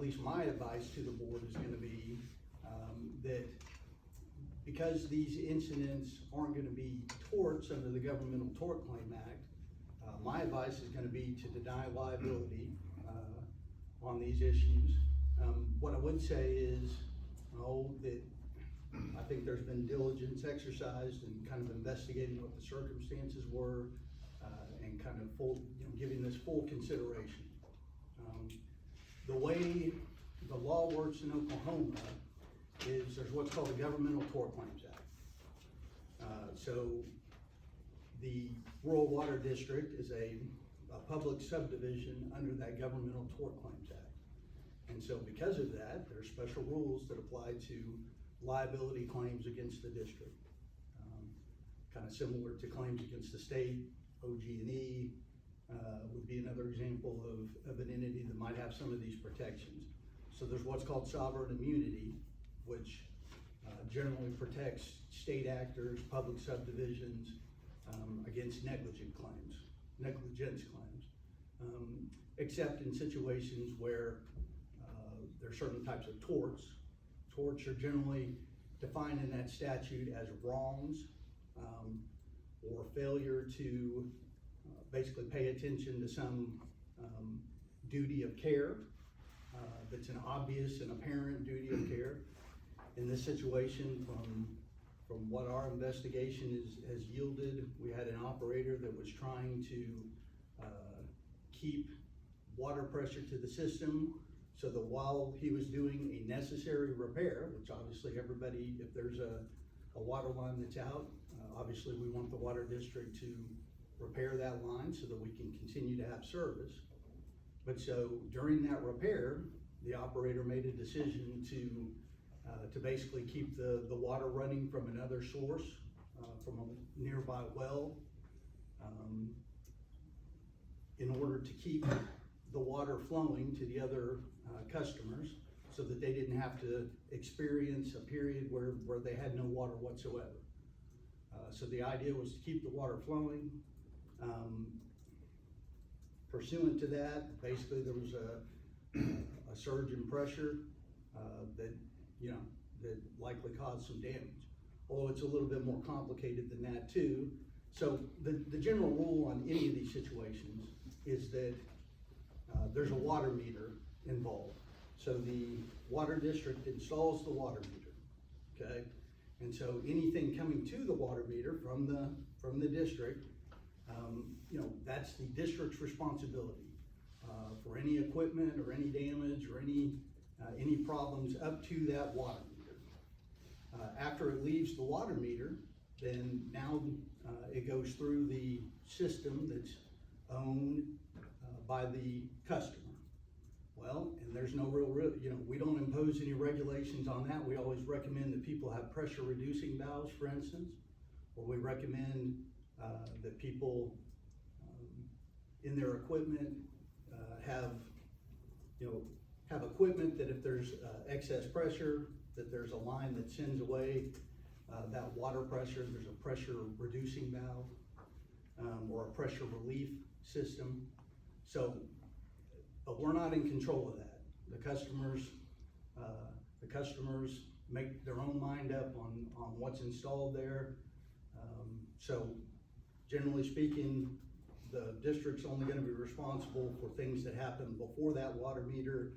least my advice to the board is gonna be, that because these incidents aren't gonna be torts under the Governmental Tort Claim Act, my advice is gonna be to deny liability, on these issues. What I would say is, that I think there's been diligence exercised in kind of investigating what the circumstances were, and kind of giving this full consideration. The way the law works in Oklahoma is there's what's called the Governmental Tort Claims Act. So the Rural Water District is a public subdivision under that Governmental Tort Claims Act. And so because of that, there are special rules that apply to liability claims against the district. Kind of similar to claims against the state. OG&E would be another example of an entity that might have some of these protections. So there's what's called sovereign immunity, which generally protects state actors, public subdivisions, against negligence claims, except in situations where there are certain types of torts. Torts are generally defined in that statute as wrongs, or failure to basically pay attention to some duty of care that's an obvious and apparent duty of care. In this situation, from what our investigation has yielded, we had an operator that was trying to keep water pressure to the system, so that while he was doing a necessary repair, which obviously everybody, if there's a water line that's out, obviously we want the water district to repair that line so that we can continue to have service. But so during that repair, the operator made a decision to basically keep the water running from another source, from a nearby well, in order to keep the water flowing to the other customers, so that they didn't have to experience a period where they had no water whatsoever. So the idea was to keep the water flowing. Pursuant to that, basically there was a surge in pressure that likely caused some damage. Although it's a little bit more complicated than that too. So the general rule on any of these situations is that there's a water meter involved. So the water district installs the water meter, okay? And so anything coming to the water meter from the district, that's the district's responsibility for any equipment or any damage or any problems up to that water meter. After it leaves the water meter, then now it goes through the system that's owned by the customer. Well, and there's no we don't impose any regulations on that. We always recommend that people have pressure reducing valves, for instance, or we recommend that people in their equipment have equipment that if there's excess pressure, that there's a line that sends away that water pressure. There's a pressure reducing valve or a pressure relief system. So, but we're not in control of that. The customers make their own mind up on what's installed there. So generally speaking, the district's only gonna be responsible for things that happen before that water meter.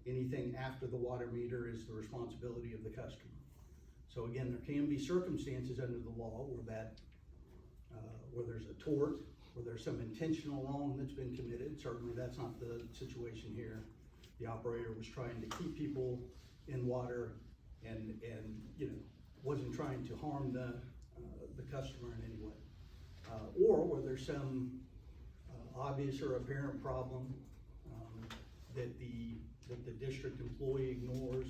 Anything after the water meter is the responsibility of the customer. So again, there can be circumstances under the law where there's a tort, where there's some intentional wrong that's been committed. Certainly that's not the situation here. The operator was trying to keep people in water and wasn't trying to harm the customer in any way. Or where there's some obvious or apparent problem that the district employee ignores,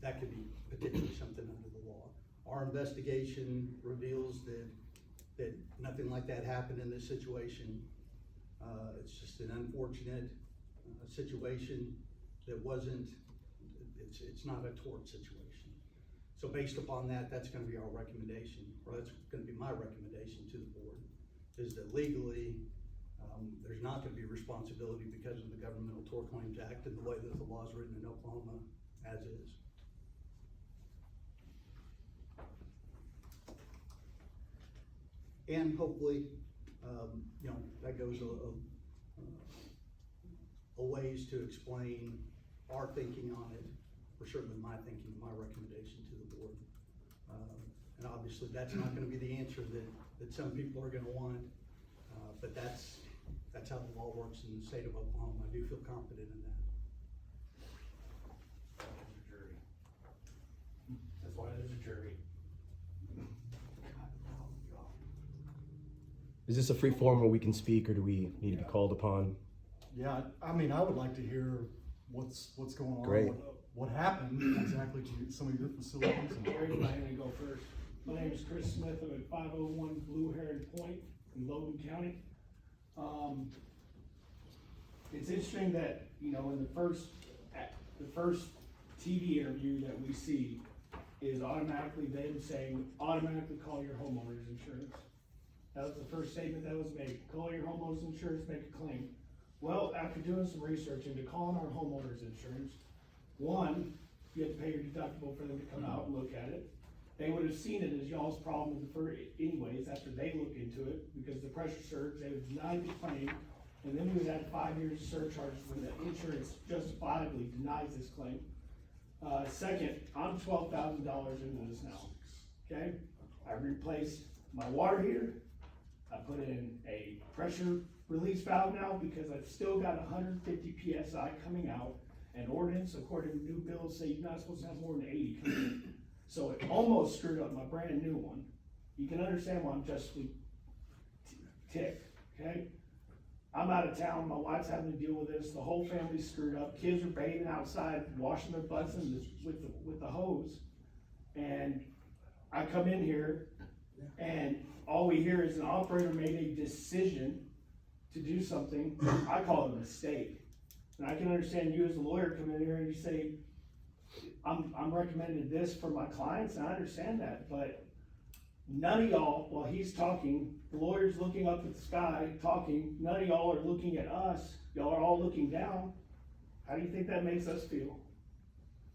that could be potentially something under the law. Our investigation reveals that nothing like that happened in this situation. It's just an unfortunate situation that it's not a tort situation. So based upon that, that's gonna be our recommendation, or that's gonna be my recommendation to the board, is that legally, There's not gonna be responsibility because of the Governmental Tort Claims Act and the way that the law is written in Oklahoma as is. And hopefully, you know, that goes a ways to explain our thinking on it, or certainly my thinking, my recommendation to the board. And obviously, that's not gonna be the answer that some people are gonna want, but that's how the law works in the state of Oklahoma. I do feel confident in that. There's a jury. That's why there's a jury. Is this a free forum where we can speak, or do we need to be called upon? Yeah, I mean, I would like to hear what's going on. Great. What happened exactly to some of your facilities? And Gary's not gonna go first. My name is Chris Smith. I'm at 501 Blue Heron Point in Logan County. It's interesting that, you know, in the first TV interview that we see is automatically them saying, automatically call your homeowner's insurance. That was the first statement that was made. Call your homeowner's insurance, make a claim. Well, after doing some research into calling our homeowner's insurance, one, you have to pay your deductible for them to come out and look at it. They would have seen it as y'all's problem anyways after they look into it, because the pressure surge, they would deny the claim, and then we would add 5 years of surcharges when the insurance justifiably denies this claim. Second, I'm $12,000 into this now, okay? I replaced my water heater. I put in a pressure release valve now because I've still got 150 PSI coming out, and ordinance, according to new bills, say you're not supposed to have more than 80 coming in. So it almost screwed up my brand new one. You can understand why I'm justly ticked, okay? I'm out of town, my wife's having to deal with this, the whole family's screwed up, kids are bathing outside, washing their butts with the hose. And I come in here, and all we hear is an operator made a decision to do something. I call it a mistake. And I can understand you as a lawyer come in here and you say, I'm recommending this for my clients, and I understand that, but none of y'all, while he's talking, the lawyer's looking up at the sky, talking, none of y'all are looking at us, y'all are all looking down. How do you think that makes us feel?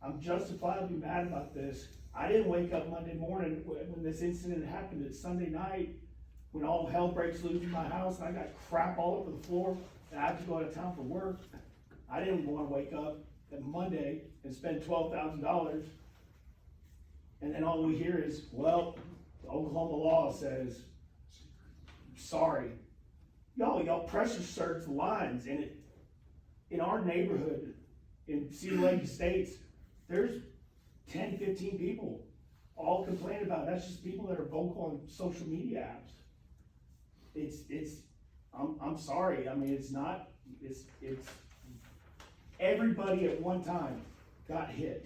I'm justifiably mad about this. I didn't wake up Monday morning when this incident happened. It's Sunday night, when all hell breaks loose in my house, and I got crap all over the floor, and I have to go out of town for work. I didn't want to wake up at Monday and spend $12,000, and then all we hear is, well, the Oklahoma law says, sorry. Y'all pressure surge the lines, and in our neighborhood, in Cedar Lake Estates, there's 10, 15 people all complain about it. That's just people that are vocal on social media apps. I'm sorry, I mean, it's everybody at one time got hit.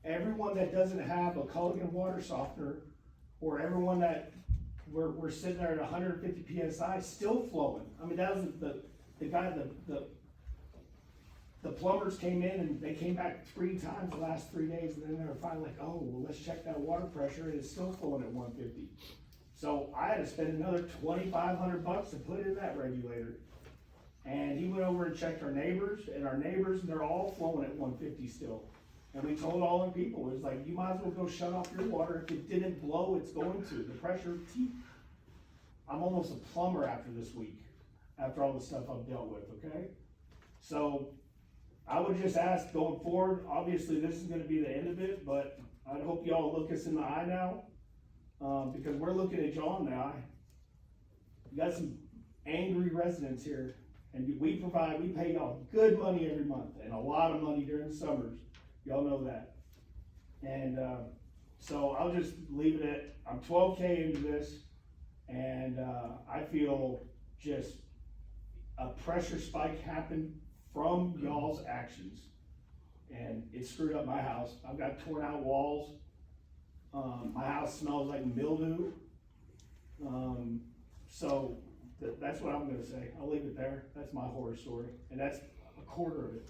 Everyone that doesn't have a Culligan water softener, or everyone that we're sitting there at 150 PSI still flowing. I mean, that was the guy, the plumbers came in and they came back 3 times the last 3 days, and then they were finally like, oh, well, let's check that water pressure, and it's still flowing at 150. So I had to spend another $2,500 to put in that regulator. And he went over and checked our neighbors, and they're all flowing at 150 still. And we told all the people, it was like, you might as well go shut off your water. If it didn't blow, it's going to. The pressure, I'm almost a plumber after this week, after all the stuff I've dealt with, okay? So I would just ask going forward, obviously this is gonna be the end of it, but I hope y'all look us in the eye now, because we're looking at y'all in the eye. You got some angry residents here. And we pay y'all good money every month, and a lot of money during the summers. Y'all know that. And so I'll just leave it at, I'm 12K into this, and I feel just a pressure spike happened from y'all's actions. And it screwed up my house. I've got torn out walls. My house smells like mildew. So that's what I'm gonna say. I'll leave it there. That's my horror story, and that's a quarter of it.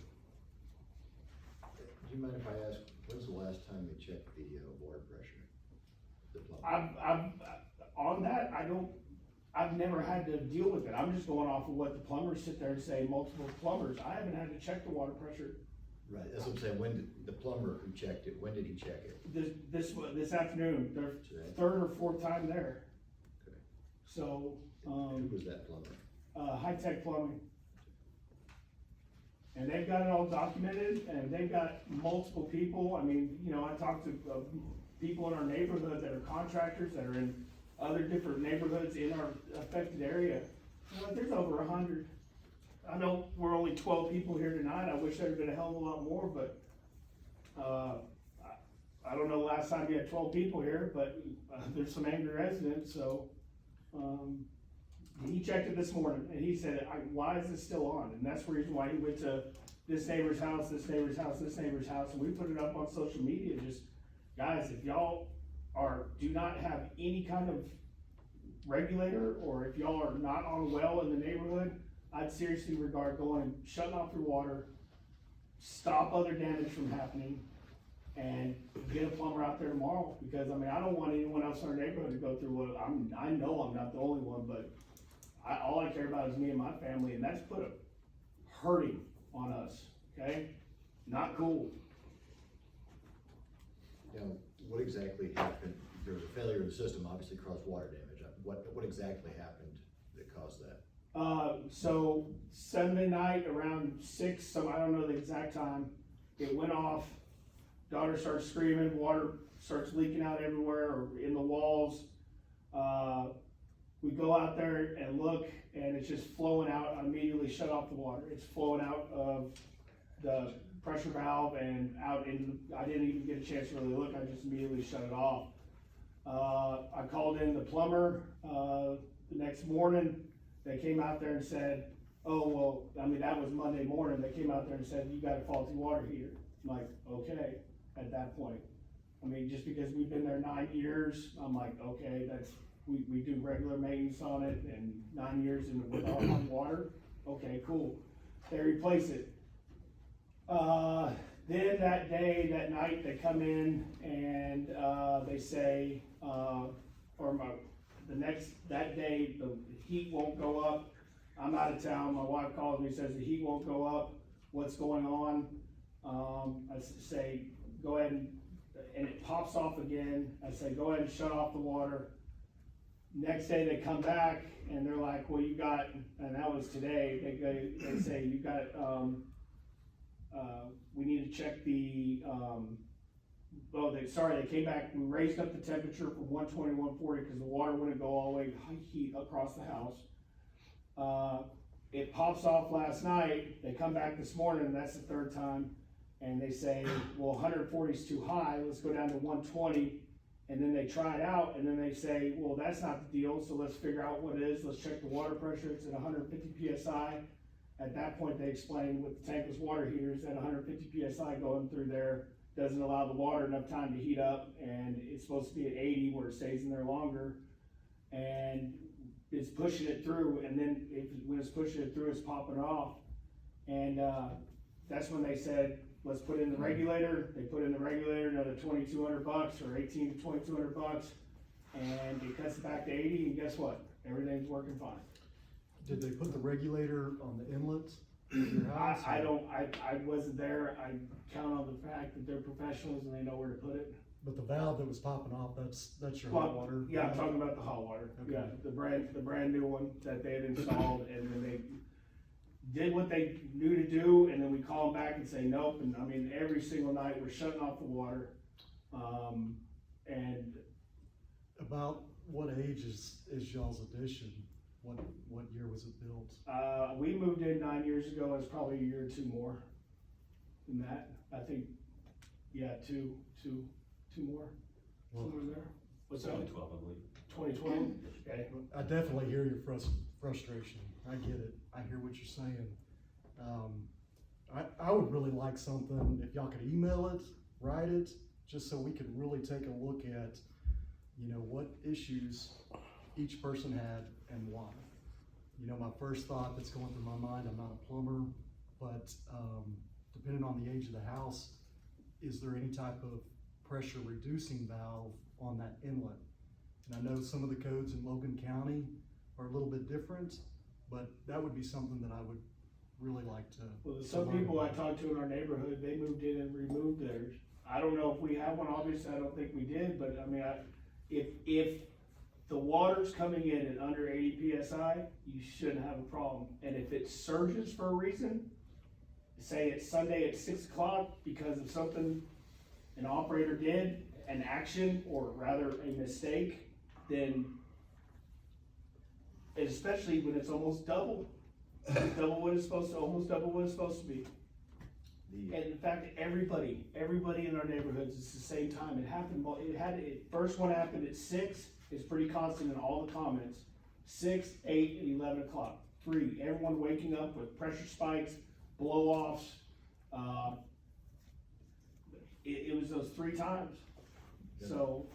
Do you mind if I ask, when's the last time you checked the water pressure? The plumber? I'm on that. I've never had to deal with it. I'm just going off of what the plumbers sit there and say, multiple plumbers. I haven't had to check the water pressure. Right, that's what I'm saying, when did, the plumber who checked it, when did he check it? This afternoon, their Today? third or fourth time there. Okay. So, Who was that plumber? High Tech Plumbing. And they've got it all documented, and they've got multiple people. I mean, you know, I talked to people in our neighborhood that are contractors that are in other different neighborhoods in our affected area. You know, there's over 100. I know we're only 12 people here tonight. I wish there'd been a hell of a lot more, but I don't know the last time you had 12 people here, but there's some angry residents, so he checked it this morning, and he said, why is this still on? And that's the reason why he went to this neighbor's house, this neighbor's house, this neighbor's house, and we put it up on social media. Just, guys, if y'all do not have any kind of regulator, or if y'all are not on a well in the neighborhood, I'd seriously regard going and shutting off your water, stop other damage from happening, and get a plumber out there tomorrow. Because, I mean, I don't want anyone else in our neighborhood to go through what, I know I'm not the only one, but all I care about is me and my family, and that's put a hurting on us, okay? Not cool. Now, what exactly happened? There was a failure in the system, obviously caused water damage. What exactly happened that caused that? So Sunday night around 6, I don't know the exact time, it went off. Daughter starts screaming, water starts leaking out everywhere or in the walls. We go out there and look, and it's just flowing out. I immediately shut off the water. It's flowing out of the pressure valve and out in, I didn't even get a chance to really look. I just immediately shut it off. I called in the plumber, the next morning. They came out there and said, oh, well, I mean, that was Monday morning. They came out there and said, you got a faulty water heater. I'm like, okay, at that point. I mean, just because we've been there 9 years, I'm like, okay, we do regular maintenance on it, and 9 years with our hot water, okay, cool. They replace it. Then that night, they come in and they say, that day, the heat won't go up. I'm out of town. My wife calls me, says the heat won't go up. What's going on? I say, go ahead and it pops off again. I say, go ahead and shut off the water. Next day they come back and they're like, well, you got, and that was today, they say, you got, we need to check the, they came back, we raised up the temperature from 120 to 140 because the water wouldn't go all the way high heat across the house. It pops off last night, they come back this morning, and that's the third time, and they say, well, 140 is too high, let's go down to 120, and then they try it out, and then they say, well, that's not the deal, so let's figure out what it is, let's check the water pressure, it's at 150 PSI. At that point, they explained with the tankless water heaters that 150 PSI going through there doesn't allow the water enough time to heat up, and it's supposed to be at 80 where it stays in there longer, and it's pushing it through, and then when it's pushing it through, it's popping off. And that's when they said, let's put in the regulator. They put in the regulator, another $2,200 or 18 to $2,200, and it cuts it back to 80, and guess what? Everything's working fine. Did they put the regulator on the inlets of your house? I wasn't there. I count on the fact that they're professionals and they know where to put it. But the valve that was popping off, that's your Well, hot water? Yeah, I'm talking about the hot water. Okay. Yeah, the brand new one that they had installed, and then they did what they knew to do, and then we call them back and say nope. And I mean, every single night we're shutting off the water. And About what age is y'all's addition? What year was it built? we moved in 9 years ago. It's probably a year or two more than that. I think, yeah, two more. Well, Somewhere there. What's that? 2012, I believe. 2012? Okay. I definitely hear your frustration. I get it. I hear what you're saying. I would really like something, if y'all could email it, write it, just so we could really take a look at, what issues each person had and why. My first thought that's going through my mind, I'm not a plumber, but depending on the age of the house, is there any type of pressure reducing valve on that inlet? And I know some of the codes in Logan County are a little bit different, but that would be something that I would really like to. Well, to some learn people I about. talked to in our neighborhood, they moved in and removed theirs. I don't know if we have one, obviously, I don't think we did, but I mean, if the water's coming in at under 80 PSI, you shouldn't have a problem. And if it surges for a reason, say it's Sunday at 6 o'clock because of something an operator did, an action, or rather a mistake, then, and especially when it's almost double what it's supposed to, almost double what it's supposed to be. And in fact, everybody in our neighborhoods, it's the same time. First one happened at 6, it's pretty constant in all the comments. 6, 8, and 11 o'clock. 3, everyone waking up with pressure spikes, blow-offs. It was those 3 times. Yeah. So,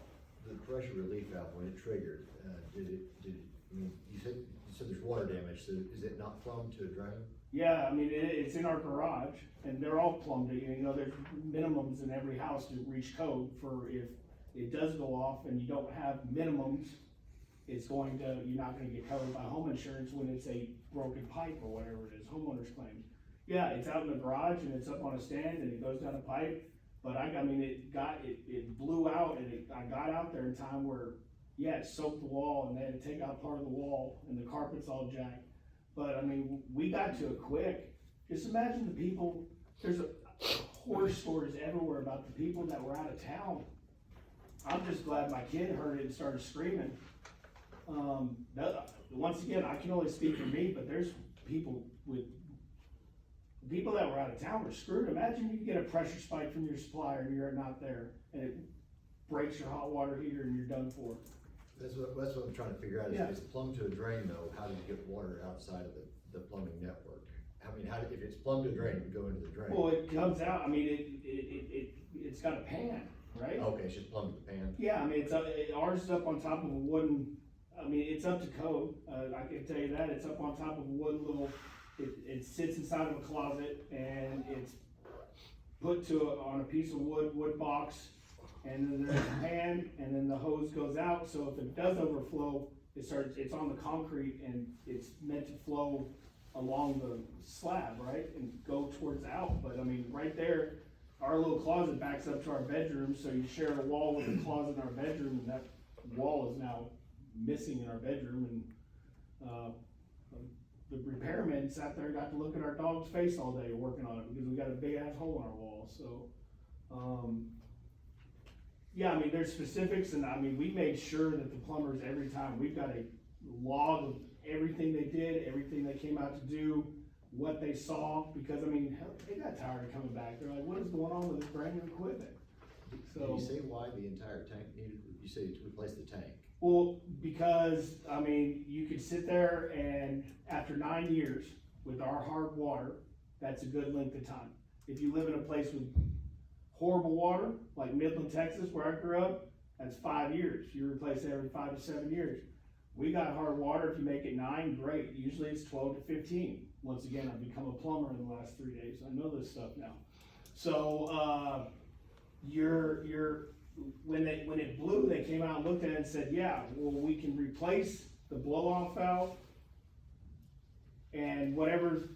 The pressure relief valve, when it triggered, I mean, you said there's water damage, so is it not plumbed to a drain? yeah, I mean, it's in our garage, and they're all plumbed, you know, there's minimums in every house to reach code for if it does go off and you don't have minimums, you're not gonna get covered by home insurance when it's a broken pipe or whatever it is, homeowners claim. Yeah, it's out in the garage and it's up on a stand and it goes down a pipe, but it blew out and I got out there in time where, yeah, it soaked the wall and they had to take out part of the wall and the carpet's all jacked. But I mean, we got to it quick. Just imagine the people, there's horror stories everywhere about the people that were out of town. I'm just glad my kid heard it and started screaming. Once again, I can only speak for me, but there's people that were out of town were screwed. Imagine you get a pressure spike from your supplier and you're not there and it breaks your hot water heater and you're done for. That's what I'm trying to figure out, is Yeah. if it's plumbed to a drain though, how do you get water outside of the plumbing network? I mean, if it's plumbed to a drain, it would go into the drain. Well, it comes out, I mean, it's got a pan, right? Okay, it's just plumbed to the pan. Yeah, I mean, ours is up on top of a wooden, I mean, it's up to code, I can tell you that, it's up on top of a wooden little, it sits inside of a closet and it's put on a piece of wood box, and then there's a pan, and then the hose goes out, so if it does overflow, it's on the concrete and it's meant to flow along the slab, right, and go towards out, but I mean, right there, our little closet backs up to our bedroom, so you share a wall with a closet in our bedroom, and that wall is now missing in our bedroom, and, the repairman sat there and got to look at our dog's face all day working on it, because we got a big ass hole in our wall, so, yeah, I mean, there's specifics, and I mean, we made sure that the plumbers, every time, we've got a log of everything they did, everything they came out to do, what they saw, because I mean, hell, they got tired of coming back, they're like, what is going on with this brand new equipment? Did you say why the entire tank needed, you said to replace the tank? Well, because, I mean, you could sit there and after 9 years with our hard water, that's a good length of time. If you live in a place with horrible water, like Midland, Texas, where I grew up, that's 5 years. You replace it every 5 to 7 years. We got hard water, if you make it 9, great. Usually it's 12 to 15. Once again, I've become a plumber in the last 3 days. I know this stuff now. So, when it blew, they came out and looked at it and said, yeah, well, we can replace the blow-off valve and whatever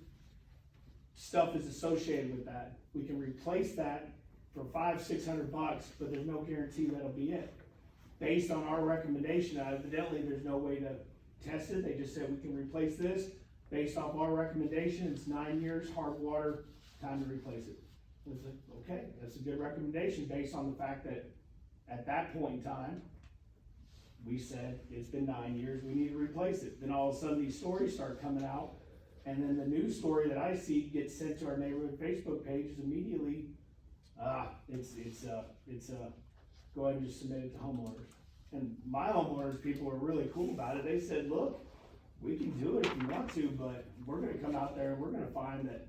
stuff is associated with that. We can replace that for $500-600, but there's no guarantee that'll be it. Based on our recommendation, evidently there's no way to test it. They just said we can replace this. Based off our recommendation, it's 9 years, hard water, time to replace it. I was like, okay, that's a good recommendation based on the fact that at that point in time, we said, it's been 9 years, we need to replace it. Then all of a sudden these stories start coming out, and then the news story that I see gets sent to our neighborhood Facebook pages immediately. Go ahead and just submit it to homeowners. And my homeowners, people are really cool about it. They said, look, we can do it if you want to, but we're gonna come out there and we're gonna find that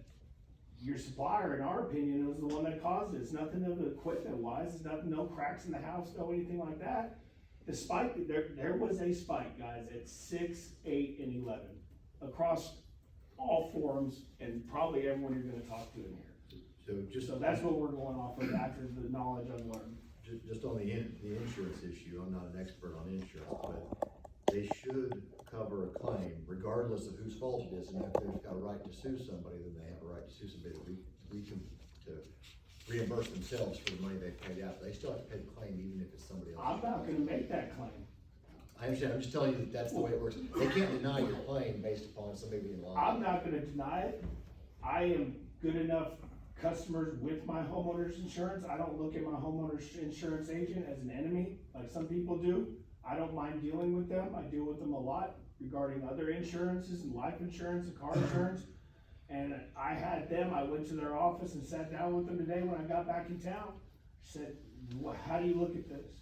your supplier, in our opinion, was the one that caused it. It's nothing of the equipment wise, it's nothing, no cracks in the house, no anything like that. The spike, there was a spike, guys, at 6, 8, and 11, across all forums, and probably everyone you're gonna talk to in here. So that's what we're going off of after the knowledge I've learned. Just on the insurance issue, I'm not an expert on insurance, but they should cover a claim regardless of whose fault it is. And if they've got a right to sue somebody, then they have a right to sue somebody to reimburse themselves for the money they've paid out. They still have to pay the claim even if it's somebody else. I'm not gonna make that claim. I understand, I'm just telling you that that's the way it works. They can't deny your claim based upon somebody being liable. I'm not gonna deny it. I am good enough customers with my homeowner's insurance. I don't look at my homeowner's insurance agent as an enemy, like some people do. I don't mind dealing with them. I deal with them a lot regarding other insurances and life insurance and car insurance. And I went to their office and sat down with them today when I got back in town. Said, how do you look at this?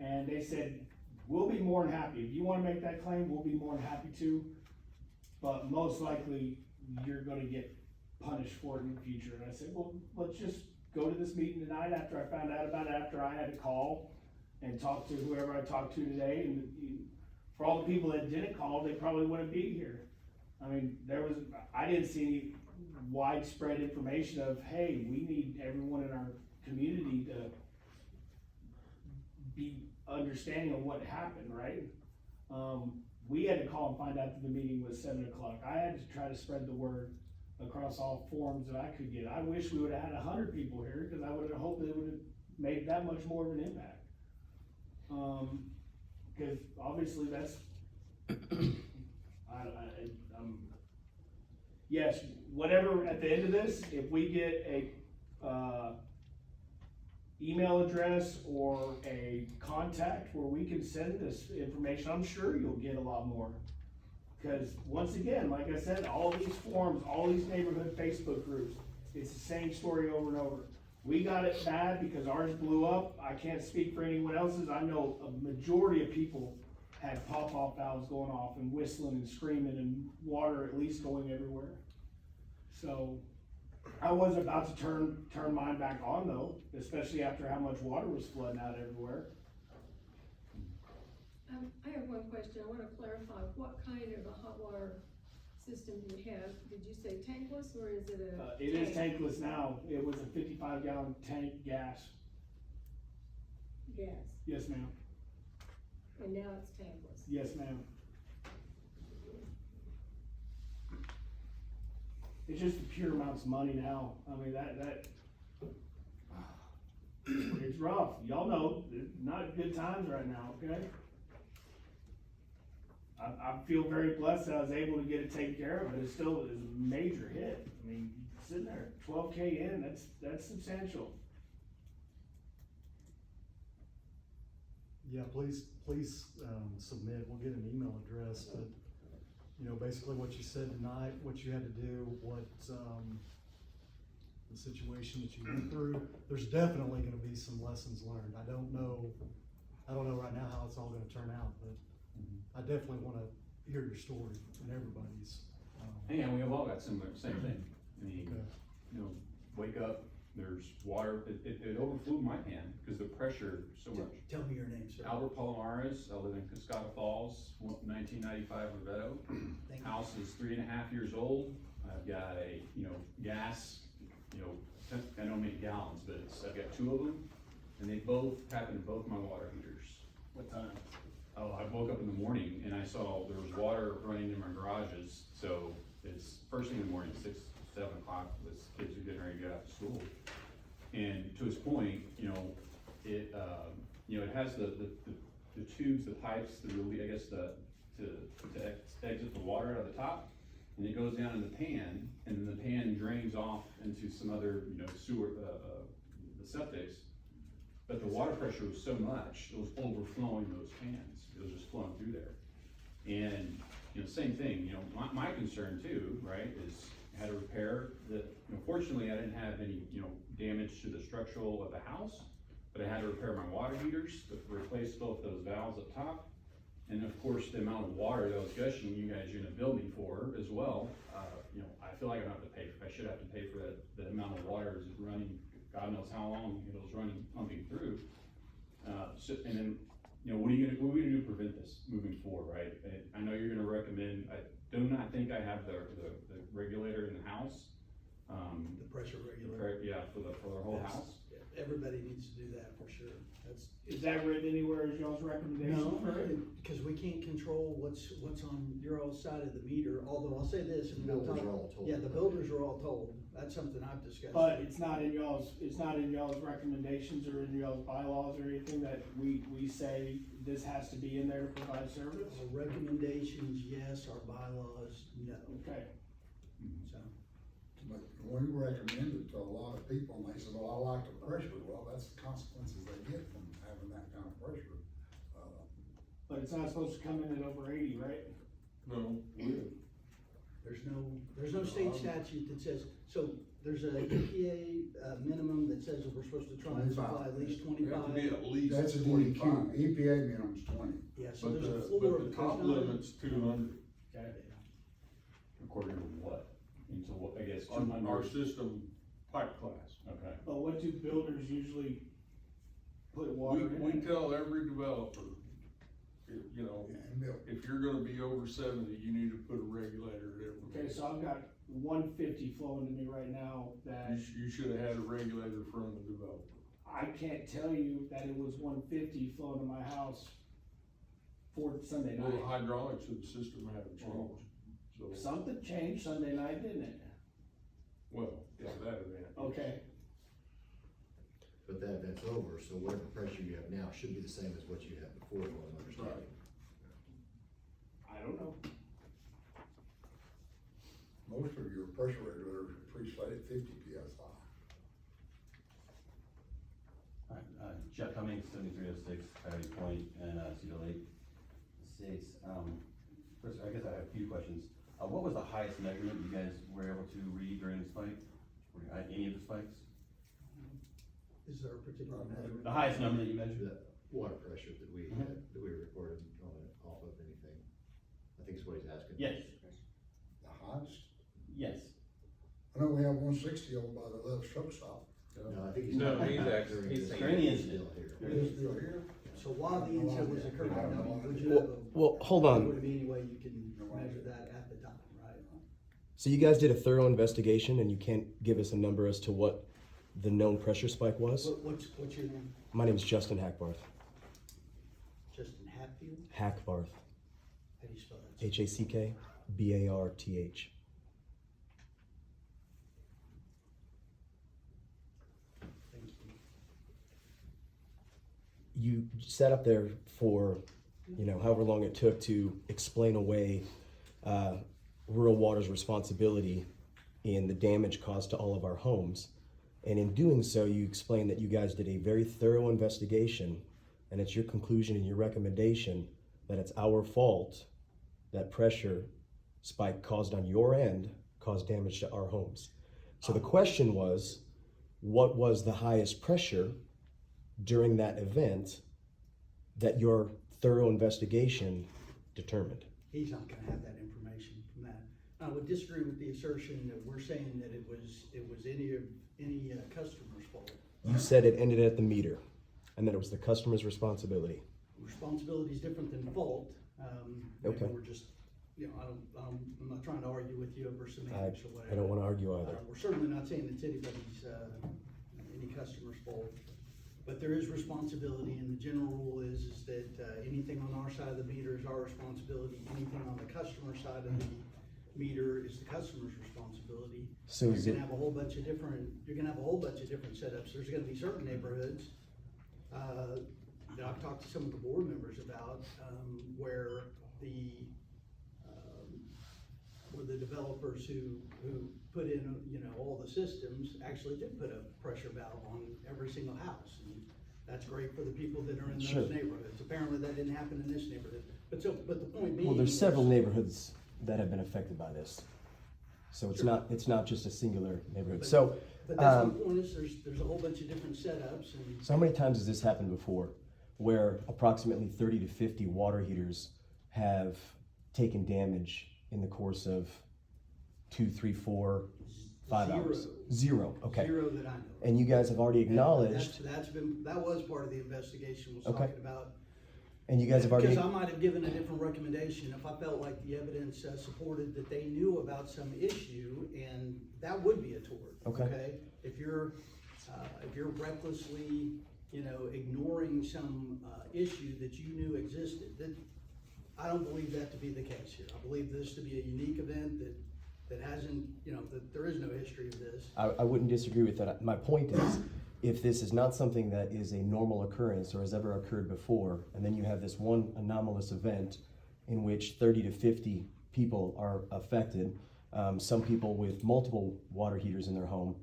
And they said, we'll be more than happy. If you wanna make that claim, we'll be more than happy to. But most likely, you're gonna get punished for it in the future. And I said, well, let's just go to this meeting tonight after I found out about it, after I had to call and talk to whoever I talked to today. And for all the people that didn't call, they probably wouldn't be here. I mean, I didn't see any widespread information of, hey, we need everyone in our community to be understanding of what happened, right? We had to call and find out that the meeting was 7 o'clock. I had to try to spread the word across all forums that I could get. I wish we would have had 100 people here, because I would have hoped it would have made that much more of an impact. Because obviously that's, yes, whatever, at the end of this, if we get a, email address or a contact where we can send this information, I'm sure you'll get a lot more. Because once again, like I said, all these forums, all these neighborhood Facebook groups, it's the same story over and over. We got it bad because ours blew up. I can't speak for anyone else's. I know a majority of people had pop-off valves going off and whistling and screaming and water at least going everywhere. So I was about to turn mine back on though, especially after how much water was flooding out everywhere. I have one question. I want to clarify, what kind of a hot water system do you have? Did you say tankless or is it a? It is tankless now. It was a 55-gallon tank gas. Gas, Yes, ma'am. and now it's tankless. Yes, ma'am. It's just the pure amounts of money now. I mean, it's rough. Y'all know, it's not good times right now, okay? I feel very blessed that I was able to get it taken care of, but it still is a major hit. I mean, sitting there, 12K in, that's substantial. Yeah, please, submit, we'll get an email address, but, you know, basically what you said tonight, what you had to do, what, the situation that you went through, there's definitely gonna be some lessons learned. I don't know right now how it's all gonna turn out, but I definitely wanna hear your story and everybody's. Yeah, we have all got same thing. I mean, Okay. you know, wake up, there's water, it overflew my pan because the pressure so much. Tell me your name, sir. Albert Palomares, I live in Cascada Falls, 1995 Rivetto. Thank you. House is 3.5 years old. I've got a, gas, I don't make gallons, but I've got 2 of them, and they both happen to both my water heaters. What time? Oh, I woke up in the morning and I saw there was water running in my garages, so it's first thing in the morning, 6, 7 o'clock, the kids are getting ready to get out of school. And to his point, it has the tubes, the pipes, to exit the water out of the top, and it goes down in the pan, and then the pan drains off into some other, sewer, the septics. But the water pressure was so much, it was overflowing those pans. It was just flowing through there. And, same thing, my concern too, right, is I had to repair the, fortunately I didn't have any, damage to the structural of the house, but I had to repair my water heaters, replace both those valves up top. And of course, the amount of water that was gushing you guys are gonna bill me for as well. I feel like I should have to pay for that amount of water is running, God knows how long it was pumping through. And then, what are we gonna do to prevent this moving forward, right? I know you're gonna recommend, I do not think I have the regulator in the house. The pressure regulator. Yeah, for the whole That's- house. everybody needs to do that for sure. Is that written anywhere as y'all's recommendation? No, for it? because we can't control what's on your all side of the meter, although I'll say this, I mean, I'm Builders talking- are all told. yeah, the builders are all told, that's something I've discussed. But it's not in y'all's recommendations or in y'all's bylaws or anything that we say this has to be in there to provide service? Our recommendations, yes, our bylaws, no, Okay, so. But we recommend it to a lot of people, and they said, well, I like the pressure. Well, that's the consequences they get from having that kind of pressure. but it's not supposed to come in at over 80, right? No. There's no state statute that says, so there's a EPA, minimum that says that we're supposed to try and supply at least It have to 25. be at least That's a 25. DEQ, EPA minimum's 20. Yeah, so But there's a the, floor, but but the there's top not. limit's 200. Okay. According to what? Into what, I guess, On our 200? system pipe class. Okay. But what do builders usually put water in? We tell every developer, you know, And Bill, if you're gonna be over 70, you need to put a regulator at every. Okay, so I've got 150 flowing to me right now that You should have had a regulator from the developer. I can't tell you that it was 150 flowing to my house for Sunday Well, the night. hydraulics of the system haven't changed, so, Something changed Sunday night, didn't it? well, yeah, that event. Okay, But that event's over, so whatever pressure you have now should be the same as what you had before, is what I'm understanding. I don't know. most of your pressure regulators are pre-slated 50 PSI. Alright, Jeff Cummings, 7306 Coyote Point, and Cedar Lake Estates. First, I guess I have a few questions. What was the highest measurement you guys were able to read during the spike? Any of the spikes? Is there a particular measurement? The highest number that you measured? The water pressure that we Mhm. had, that we recorded on it, off of anything, I think is what he's asking. Yes. The highest. Yes. I know we have 160 over by the Love's Truck Stop. No, I think he's. No, talking he's about actually- during he's this- saying- During the incident. Still here. It is still here. So while the incident was occurring, now, would you Well- have a? well, hold on. Would there be any way you can measure that at the time, right? So you guys did a thorough investigation and you can't give us a number as to what the known pressure spike was? What's your name? My name is Justin Hackbarth. Justin Hatfield? Hackbarth. How do you spell that? Hackbarth. Thank you. You sat up there for, however long it took to explain away rural water's responsibility in the damage caused to all of our homes. And in doing so, you explained that you guys did a very thorough investigation, and it's your conclusion and your recommendation that it's our fault that pressure spike caused on your end caused damage to our homes. So the question was, what was the highest pressure during that event that your thorough investigation determined? He's not gonna have that information from that. I would disagree with the assertion that we're saying that it was any customer's fault. You said it ended at the meter and that it was the customer's responsibility. Responsibility is different than fault. Maybe Okay. we're just, I'm not trying to argue with you over semantics or whatever. I don't want to argue either. We're certainly not saying it's anybody's, any customer's fault, but there is responsibility, and the general rule is that, anything on our side of the meter is our responsibility, anything on the customer side of the meter is the customer's responsibility. So is You're it, gonna have a whole bunch of different setups, there's gonna be certain neighborhoods, that I've talked to some of the board members about, where the developers who put in, all the systems actually did put a pressure valve on every single house. And that's great for the people that are in Sure. those neighborhoods. Apparently that didn't happen in this neighborhood. But the point being. well, there's is- several neighborhoods that have been affected by this. So it's not just a singular neighborhood. So, But that's the point is, there's a whole bunch of different setups and. so how many times has this happened before where approximately 30 to 50 water heaters have taken damage in the course of 2, 3, 4, 5 hours? Zero, okay. Zero that I know. And you guys have already acknowledged, That was part of the investigation, was Okay. talking about. and you guys have already, Because I might have given a different recommendation if I felt like the evidence supported that they knew about some issue, and that would be a tort. Okay. If you're, if you're recklessly, ignoring some, issue that you knew existed, that, I don't believe that to be the case here. I believe this to be a unique event that hasn't, that there is no history of this. I wouldn't disagree with that. My point is, if this is not something that is a normal occurrence or has ever occurred before, and then you have this one anomalous event in which 30 to 50 people are affected, some people with multiple water heaters in their home,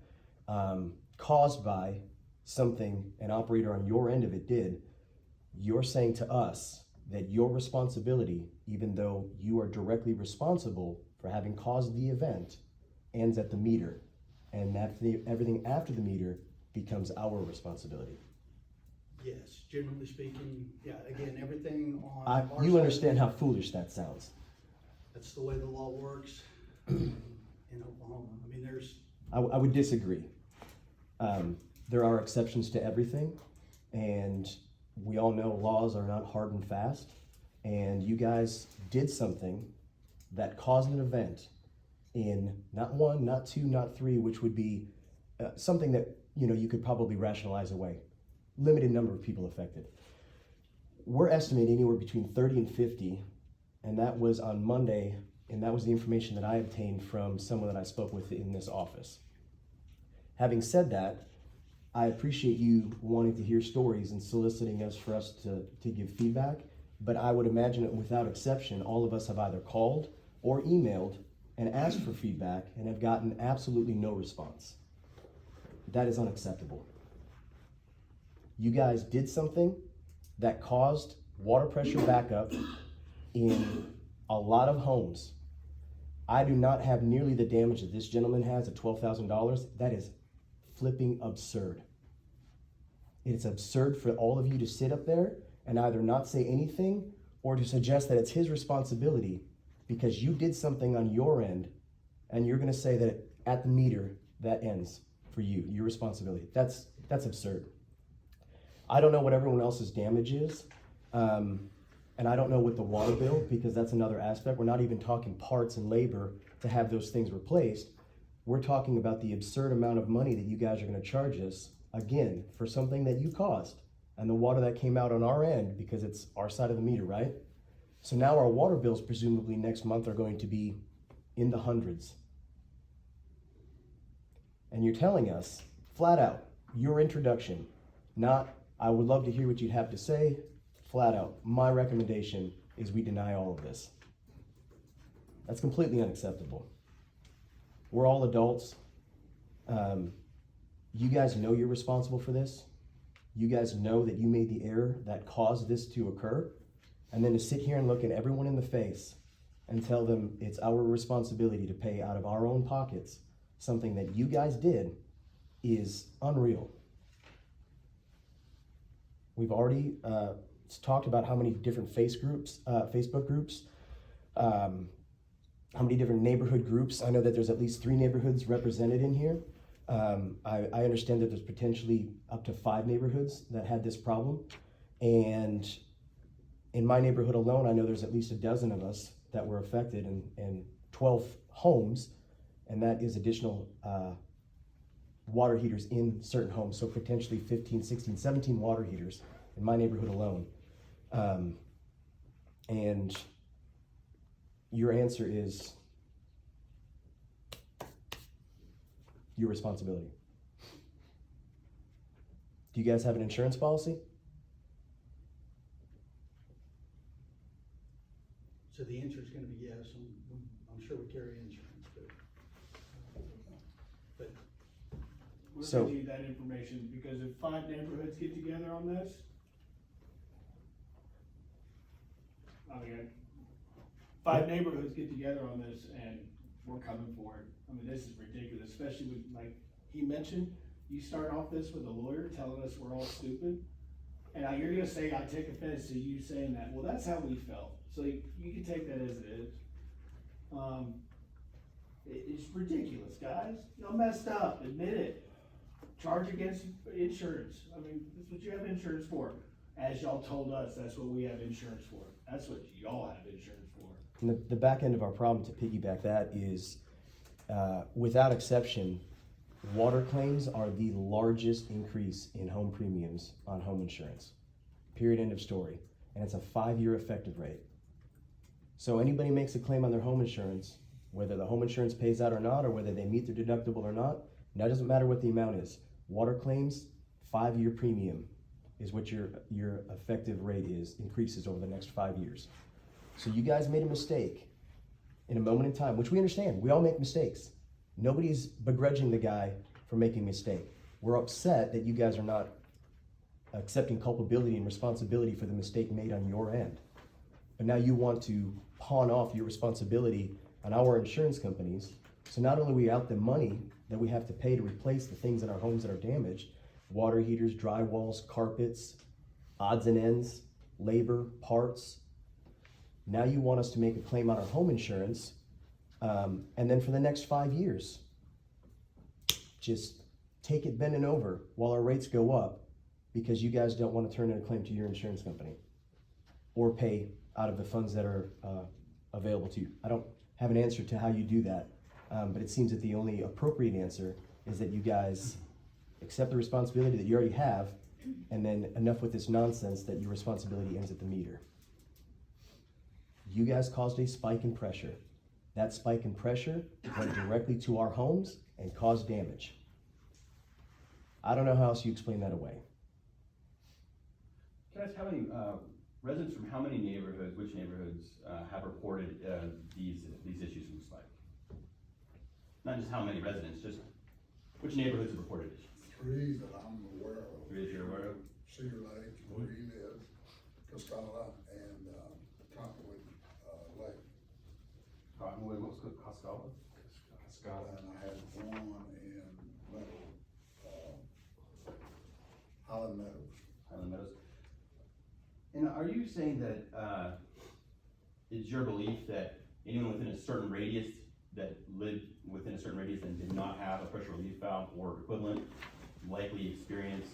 caused by something an operator on your end of it did, you're saying to us that your responsibility, even though you are directly responsible for having caused the event, ends at the meter, and that everything after the meter becomes our responsibility. Yes, generally speaking, yeah, again, everything on our You side- understand how foolish that sounds. That's the way the law works in Oklahoma. I mean, there's, I would disagree. There are exceptions to everything, and we all know laws are not hard and fast, and you guys did something that caused an event in not one, not two, not three, which would be something that, you could probably rationalize away. Limited number of people affected. We're estimating anywhere between 30 and 50, and that was on Monday, and that was the information that I obtained from someone that I spoke with in this office. Having said that, I appreciate you wanting to hear stories and soliciting us for us to give feedback, but I would imagine that without exception, all of us have either called or emailed and asked for feedback and have gotten absolutely no response. That is unacceptable. You guys did something that caused water pressure backup in a lot of homes. I do not have nearly the damage that this gentleman has at $12,000. That is flipping absurd. It's absurd for all of you to sit up there and either not say anything or to suggest that it's his responsibility because you did something on your end and you're gonna say that at the meter, that ends for you, your responsibility. That's absurd. I don't know what everyone else's damage is, and I don't know what the water bill, because that's another aspect. We're not even talking parts and labor to have those things replaced. We're talking about the absurd amount of money that you guys are gonna charge us, again, for something that you caused, and the water that came out on our end, because it's our side of the meter, right? So now our water bills presumably next month are going to be in the hundreds. And you're telling us, flat out, your introduction, not, I would love to hear what you'd have to say, flat out, my recommendation is we deny all of this. That's completely unacceptable. We're all adults. You guys know you're responsible for this. You guys know that you made the error that caused this to occur. And then to sit here and look at everyone in the face and tell them it's our responsibility to pay out of our own pockets something that you guys did is unreal. We've already talked about how many different Facebook groups, how many different neighborhood groups. I know that there's at least 3 neighborhoods represented in here. I understand that there's potentially up to 5 neighborhoods that had this problem. And in my neighborhood alone, I know there's at least a dozen of us that were affected and 12 homes, and that is additional water heaters in certain homes. So potentially 15, 16, 17 water heaters in my neighborhood alone. And your answer is your responsibility. Do you guys have an insurance policy? so the answer is gonna be yes, I'm sure we carry insurance, but We're So- gonna need that information, because if 5 neighborhoods get together on this, I mean, 5 neighborhoods get together on this and we're coming for it. I mean, this is ridiculous, especially with, like he mentioned, you start off this with a lawyer telling us we're all stupid. And now you're gonna say, I take offense to you saying that. Well, that's how we felt. So you can take that as it is. It's ridiculous, guys. Y'all messed up, admit it. Charge against insurance. I mean, that's what you have insurance for. As y'all told us, that's what we have insurance for. That's what y'all have insurance for. And the back end of our problem, to piggyback that, is without exception, Water claims are the largest increase in home premiums on home insurance. Period, end of story. And it's a 5-year effective rate. So anybody makes a claim on their home insurance, whether the home insurance pays out or not, or whether they meet their deductible or not, now it doesn't matter what the amount is. Water claims, 5-year premium is what your effective rate is, increases over the next 5 years. So you guys made a mistake in a moment in time, which we understand, we all make mistakes. Nobody's begrudging the guy for making a mistake. We're upset that you guys are not accepting culpability and responsibility for the mistake made on your end. But now you want to pawn off your responsibility on our insurance companies. So not only are we out the money that we have to pay to replace the things in our homes that are damaged, water heaters, drywalls, carpets, odds and ends, labor, parts. Now you want us to make a claim on our home insurance, and then for the next 5 years, just take it bending over while our rates go up because you guys don't want to turn in a claim to your insurance company or pay out of the funds that are available to you. I don't have an answer to how you do that, but it seems that the only appropriate answer is that you guys accept the responsibility that you already have, and then enough with this nonsense that your responsibility ends at the meter. You guys caused a spike in pressure. That spike in pressure went directly to our homes and caused damage. I don't know how else you explain that away. Can I ask how many, residents from how many neighborhoods, which neighborhoods, have reported, these issues from spike? Not just how many residents, just which neighborhoods have reported issues? 3 that I'm aware of. 3 that you're aware of? Cedar Lake, where he lives, Cascala, and, Cottonwood, Lake. Cottonwood, what was it, Cascala? And I had one in Meadow, Highland Meadows. Highland Meadows. And are you saying that, it's your belief that anyone within a certain radius that lived within a certain radius and did not have a pressure relief valve or equivalent likely experienced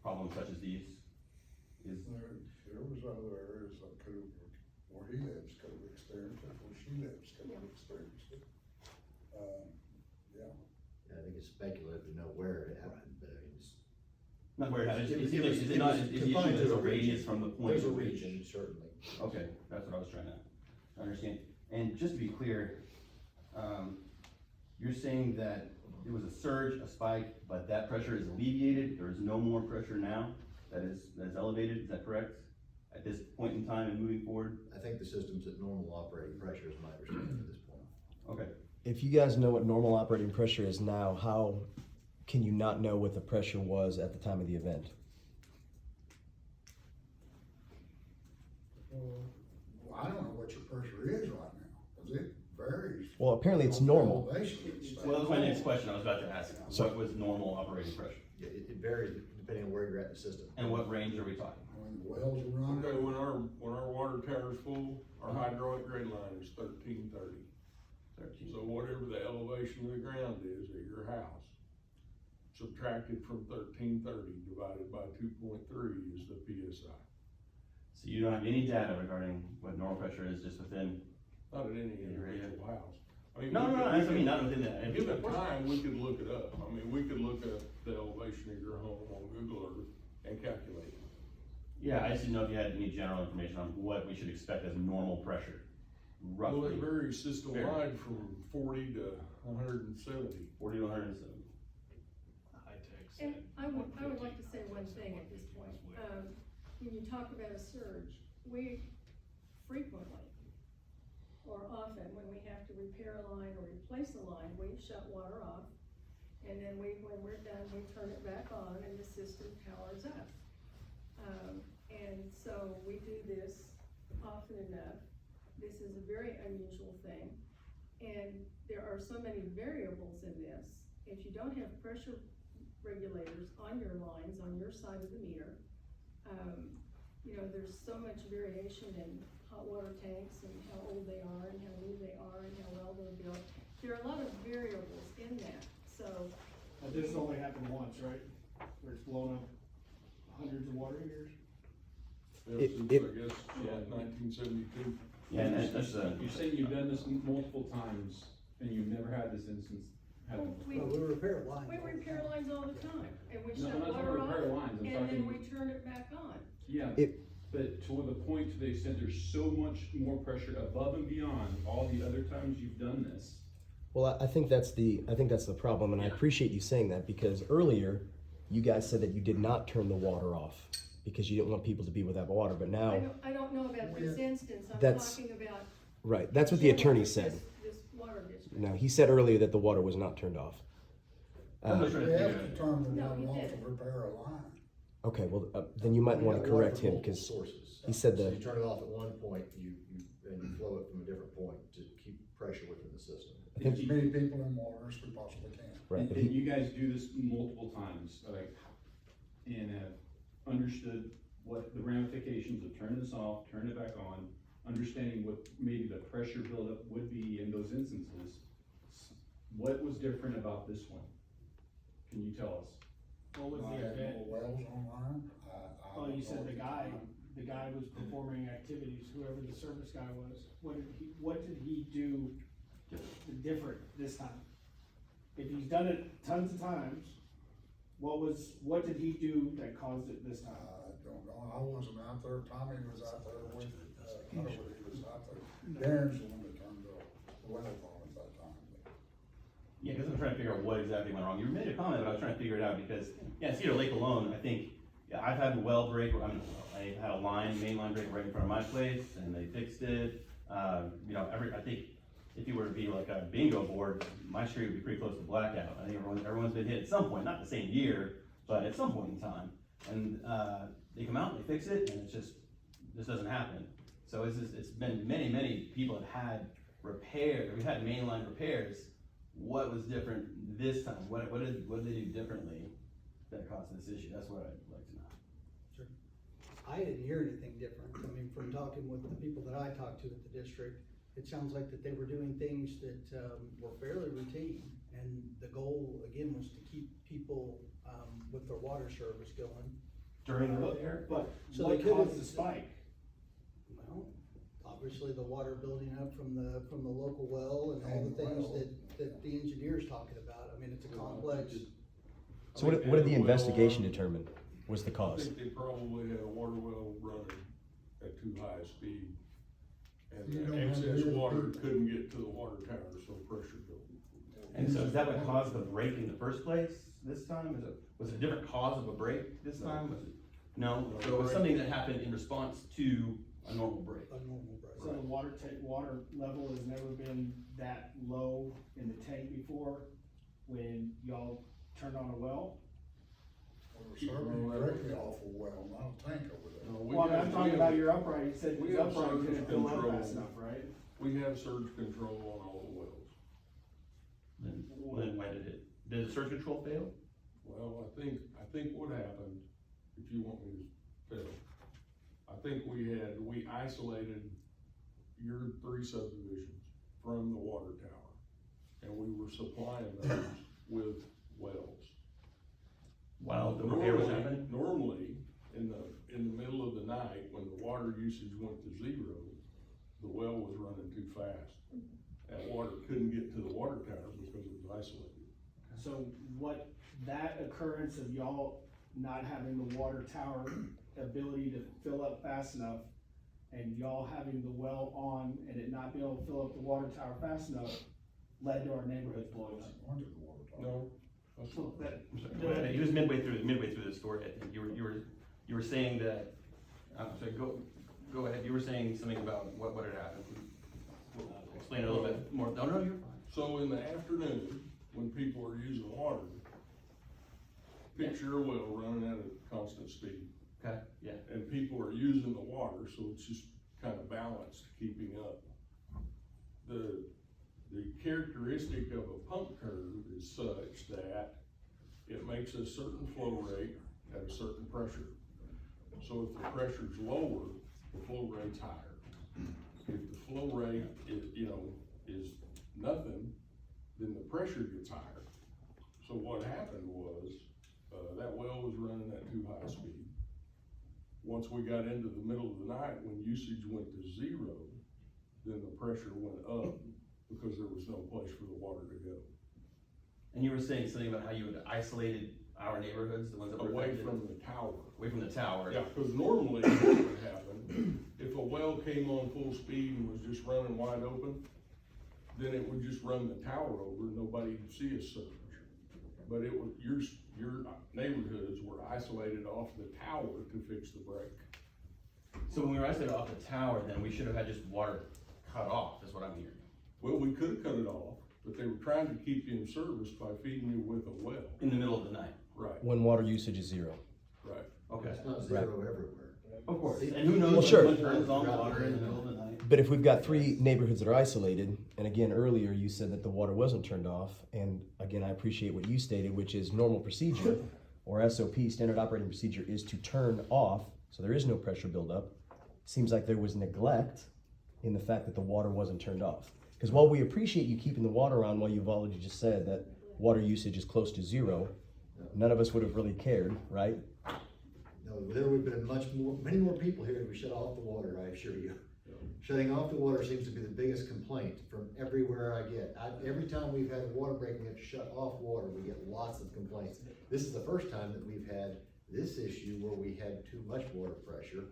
problems such as these? There was other areas that could have, where he lives, could have experienced it, where she lives, could have experienced it. Yeah. I think it's speculative to know where it happened, but it's. Not where it happened, It is was it not, is the issue confined to there's a a region. radius from the point There's a at which- region, certainly. Okay, that's what I was trying to understand. And just to be clear, you're saying that it was a surge, a spike, but that pressure is alleviated, there is no more pressure now that is elevated, is that correct? At this point in time and moving forward? I think the system's at normal operating pressure is my understanding at this point. Okay. If you guys know what normal operating pressure is now, how can you not know what the pressure was at the time of the event? Well, I don't know what your pressure is right now, cause it varies. Well, apparently it's on the normal. elevation and stuff. Well, that's my next question I was about to ask. So- What was normal operating pressure? Yeah, it varies depending on where you're at in the system. And what range are we talking? When the wells are running. Okay, when our water tower's full, our hydraulic grade line is 1330. 13. So whatever the elevation of the ground is at your house, subtracted from 1330 divided by 2.3 is the PSI. So you don't have any data regarding what normal pressure is just within? Not at any individual house. I mean, No, we no, could- that's what I mean, not within that. Given time, we could look it up. I mean, we could look at the elevation of your home on Google Earth and calculate it. Yeah, I just didn't know if you had any general information on what we should expect as normal pressure, Well, roughly. it varies system-wide from 40 to 170. 40 to 170. And I would like to say one thing at this point. When you talk about a surge, we frequently, or often, when we have to repair a line or replace a line, we shut water off. And then when we're done, we turn it back on and the system powers up. And so we do this often enough. This is a very unusual thing. And there are so many variables in this. If you don't have pressure regulators on your lines, on your side of the meter, you know, there's so much variation in hot water tanks and how old they are and how new they are and how well they're built. There are a lot of variables in that, so. This has only happened once, right? Where it's blown up hundreds of water heaters? Since, I guess, 1972. Yeah, and that's, You're saying you've done this multiple times and you've never had this instance. having. We- Well, we repair lines. We all the repair time. lines all the time, and we No, shut I'm not talking water repair off, lines, I'm and then talking- we turn it back on. Yeah, It- but to the point, to the extent there's so much more pressure above and beyond all the other times you've done this. Well, I think that's the problem, and I Yeah. appreciate you saying that, because earlier, you guys said that you did not turn the water off because you didn't want people to be without water, but now, I don't know about this instance, I'm That's- talking about. right, that's what the attorney said. This water district. No, he said earlier that the water was not turned off. I'm just trying We to have figure to out. turn the No, water he off didn't. to repair a line. Okay, well, then you might We wanna have water correct from him, multiple because sources. he said So the- you turn it off at one point, and you flow it from a different point to keep pressure within the system. As many people in water as we possibly can. right, And but and he, you guys do this multiple times, like, and have understood what the ramifications of turning this off, turning it back on, understanding what maybe the pressure buildup would be in those instances. What was different about this one? Can you tell us? What was I the had event? more wells online. Oh, you said the guy was performing activities, whoever the service guy was, what did he do different this time? If he's done it tons of times, what did he do that caused it this time? I don't know, I wasn't out there, Tommy was out there with, I don't know whether he was out there. Darren's the one that turned the wells on at that time. Yeah, because I'm trying to figure out what exactly went wrong. You made a comment, but I was trying to figure it out because, yeah, Cedar Lake alone, I think, yeah, I've had a well break, I had a main line break right in front of my place, and they fixed it. You know, I think if you were to be like a bingo board, my street would be pretty close to blackout. I think everyone's been hit at some point, not the same year, but at some point in time. And, they come out, they fix it, and this doesn't happen. So it's been many people have had we've had mainline repairs. What was different this time? What did they do differently that caused this issue? That's what I'd like to know. I didn't hear anything different. I mean, from talking with the people that I talked to at the district, it sounds like that they were doing things that, were fairly routine. And the goal, again, was to keep people, with their water service going. During the repair? But So what they could've- caused the spike? Well, obviously the water building up from the local well and all the things that the engineer's talking about. I mean, it's a complex. so what did the investigation determine was the I cause? think they probably had a water well running at too high a speed. And You the don't have excess any water people. couldn't get to the water tower, so pressure built. And so is that what caused the break in the first place this time? Was it a different cause of a break this time? Was it? No, so it was something that happened in response to a normal break. A normal break. So the water level has never been that low in the tank before when y'all turned on a well? We were serving directly off a well, not a tank over there. No, we Well, have- I'm talking we about have- your upright, you said we his have upright surge couldn't fill up control. fast enough, right? We have surge control on all the wells. Then why did the surge control fail? Well, I think what happened, if you want me to tell, I think we isolated your 3 subdivisions from the water tower. And we were supplying those with wells. While the repair was happening? Normally, in the middle of the night, when the water usage went to 0, the well was running too fast. That water couldn't get to the water tower because it was isolated. So that occurrence of y'all not having the water tower ability to fill up fast enough and y'all having the well on and it not being able to fill up the water tower fast enough led to our neighborhood blowing up. Going to the water tower. No, that's So not. that- I'm sorry, go ahead. He was midway through the story. I think you were saying that, I'm sorry, go ahead. You were saying something about what had happened. Explain it a little bit more. No, you're fine. So in the afternoon, when people are using water, picture a well running at a constant speed. Okay, yeah. And people are using the water, so it's just kind of balanced, keeping up. The characteristic of a pump curve is such that it makes a certain flow rate at a certain pressure. So if the pressure's lower, the flow rate's higher. If the flow rate is nothing, then the pressure gets higher. So what happened was, that well was running at too high a speed. Once we got into the middle of the night, when usage went to 0, then the pressure went up because there was no place for the water to go. And you were saying something about how you had isolated our neighborhoods, the ones that were Away affected? from the tower. Away from the tower? Yeah, cause normally what would happen, if a well came on full speed and was just running wide open, then it would just run the tower over and nobody'd see a surge. But it was, your neighborhoods were isolated off the tower to fix the break. So when we were isolated off the tower, then we should have had just water cut off, is what I'm hearing. Well, we could've cut it off, but they were trying to keep you in service by feeding you with a well. In the middle of the night? Right, When water usage is zero. right. Okay. It's not zero everywhere. Of course, and who knows Well, when sure. one turns on water in the middle of the night? But if we've got 3 neighborhoods that are isolated, and again, earlier you said that the water wasn't turned off, and again, I appreciate what you stated, which is normal procedure, or SOP, standard operating procedure, is to turn off, so there is no pressure buildup. Seems like there was neglect in the fact that the water wasn't turned off. Because while we appreciate you keeping the water on, while you've already just said that water usage is close to zero, none of us would have really cared, right? No, there would have been many more people here if we shut off the water, I assure you. Shutting off the water seems to be the biggest complaint from everywhere I get. Every time we've had a water break, we have to shut off water, we get lots of complaints. This is the first time that we've had this issue where we had too much water pressure,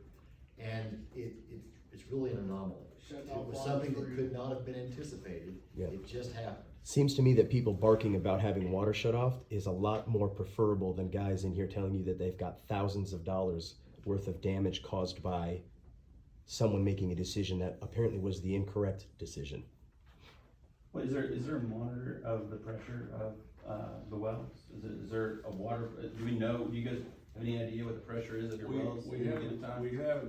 and it's really an anomaly. It was something that could not have been anticipated, Yeah. it just happened. Seems to me that people barking about having water shut off is a lot more preferable than guys in here telling you that they've got thousands of dollars worth of damage caused by someone making a decision that apparently was the incorrect decision. Well, is there a monitor of the pressure of the wells? Is there a water, do we know, do you guys have any idea what the pressure is of your wells? We have